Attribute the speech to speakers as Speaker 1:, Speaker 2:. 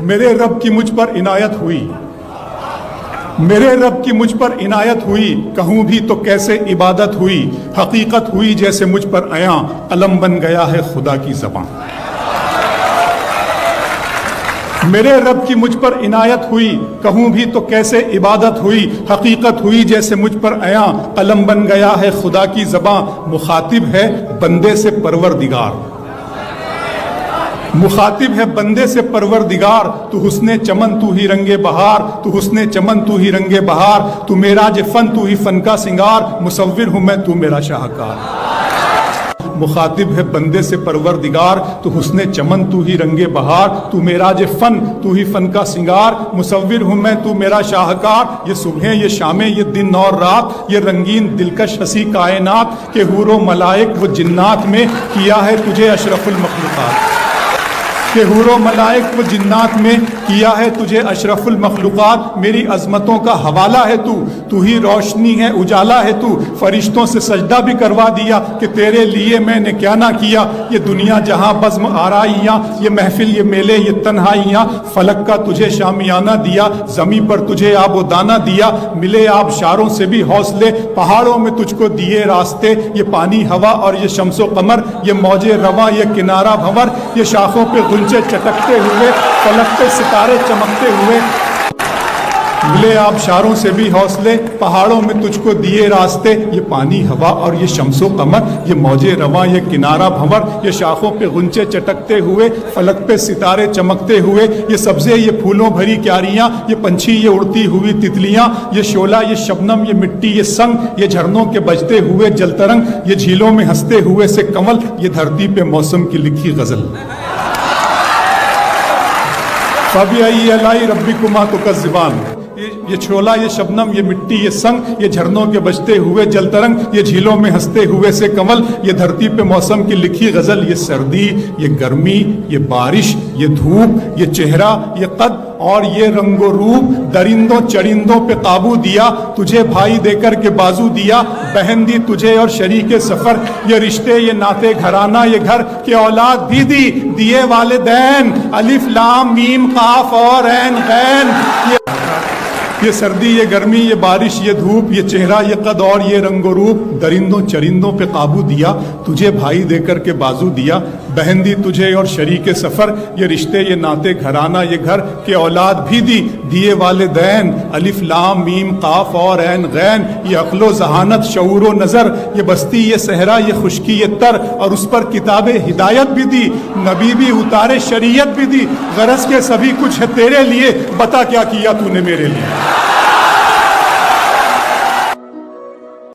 Speaker 1: میرے رب کی مجھ پر عنایت ہوئی، میرے رب کی مجھ پر عنایت ہوئی، کہوں بھی تو کیسے عبادت ہوئی، حقیقت ہوئی جیسے مجھ پر عیاں، قلم بن گیا ہے خدا کی زبان۔ میرے رب کی مجھ پر عنایت ہوئی، کہوں بھی تو کیسے عبادت ہوئی، حقیقت ہوئی جیسے مجھ پر عیاں، قلم بن گیا ہے خدا کی زبان۔ مخاطب ہے بندے سے پروردگار، مخاطب ہے بندے سے پروردگار، تو حسن چمن تو ہی رنگ بہار، تو حسن چمن تو ہی رنگ بہار، تو معراج فن تو ہی فن کا سنگار، مصور ہوں میں تو میرا شاہکار۔ مخاطب ہے بندے سے پروردگار، تو حسن چمن تو ہی رنگ بہار، تو معراج فن تو ہی فن کا سنگار، مصور ہوں میں تو میرا شاہکار۔ یہ صبحیں یہ شامیں یہ دن اور رات، یہ رنگین دلکش ہنسی کائنات، کہ حور و ملائک و جنات میں کیا ہے تجھے اشرف المخلوقات، کہ حور و ملائک و جنات میں کیا ہے تجھے اشرف المخلوقات۔ میری عظمتوں کا حوالہ ہے تو ہی روشنی ہے اجالا ہے تو، فرشتوں سے سجدہ بھی کروا دیا کہ تیرے لیے میں نے کیا نہ کیا۔ یہ دنیا جہاں بزم آرائیاں، یہ محفل یہ میلے یہ تنہائیاں، فلک کا تجھے شامیانہ دیا، زمیں پر تجھے آب و دانہ دیا، ملے آبشاروں سے بھی حوصلے، پہاڑوں میں تجھ کو دیے راستے، یہ پانی ہوا اور یہ شمس و قمر، یہ موج رواں یہ کنارہ بھنور، یہ شاخوں پہ غنچے چٹکتے ہوئے، فلک پہ ستارے چمکتے ہوئے، ملے آبشاروں سے بھی حوصلے، پہاڑوں میں تجھ کو دیے راستے، یہ پانی ہوا اور یہ شمس و قمر، یہ موج رواں یہ کنارہ بھنور، یہ شاخوں پہ غنچے چٹکتے ہوئے، فلک پہ ستارے چمکتے ہوئے، یہ سبزے یہ پھولوں بھری کیاریاں، یہ پنچھی یہ اڑتی ہوئی تتلیاں، یہ شعلہ یہ شبنم یہ مٹی یہ سنگ، یہ جھرنوں کے بجتے ہوئے جل ترنگ، یہ جھیلوں میں ہنستے ہوئے سے کمل، یہ دھرتی پہ موسم کی لکھی غزل۔ فَبِأَيِّ آلَاءِ رَبِّكُمَا تُكَذِّبَانِ، یہ چھولا یہ شبنم یہ مٹی یہ سنگ، یہ جھرنوں کے بجتے ہوئے جل ترنگ، یہ جھیلوں میں ہنستے ہوئے سے کمل، یہ دھرتی پہ موسم کی لکھی غزل۔ یہ سردی یہ گرمی یہ بارش یہ دھوپ یہ چہرہ یہ قد اور یہ رنگ و روپ، درندوں چرندوں پہ قابو دیا، تجھے بھائی دے کر کے بازو دیا، بہن دی تجھے اور شریک سفر، یہ رشتے یہ ناتے گھرانہ یہ گھر، کہ اولاد بھی دی دیے والدین، الف لام میم قاف اور عین غین۔ یہ سردی یہ گرمی یہ بارش یہ دھوپ یہ چہرہ یہ قد اور یہ رنگ و روپ، درندوں چرندوں پہ قابو دیا، تجھے بھائی دے کر کے بازو دیا، بہن دی تجھے اور شریک سفر، یہ رشتے یہ ناتے گھرانہ یہ گھر، کہ اولاد بھی دی دیے والدین، الف لام میم قاف اور عین غین۔ یہ عقل و ذہانت شعور و نظر، یہ بستی یہ صحرا یہ خشکی یہ تر، اور اس پر کتاب ہدایت بھی دی، نبی بھی اتارے شریعت بھی دی، غرض کے سبھی کچھ ہے تیرے لیے، بتا کیا کیا تو نے میرے لیے۔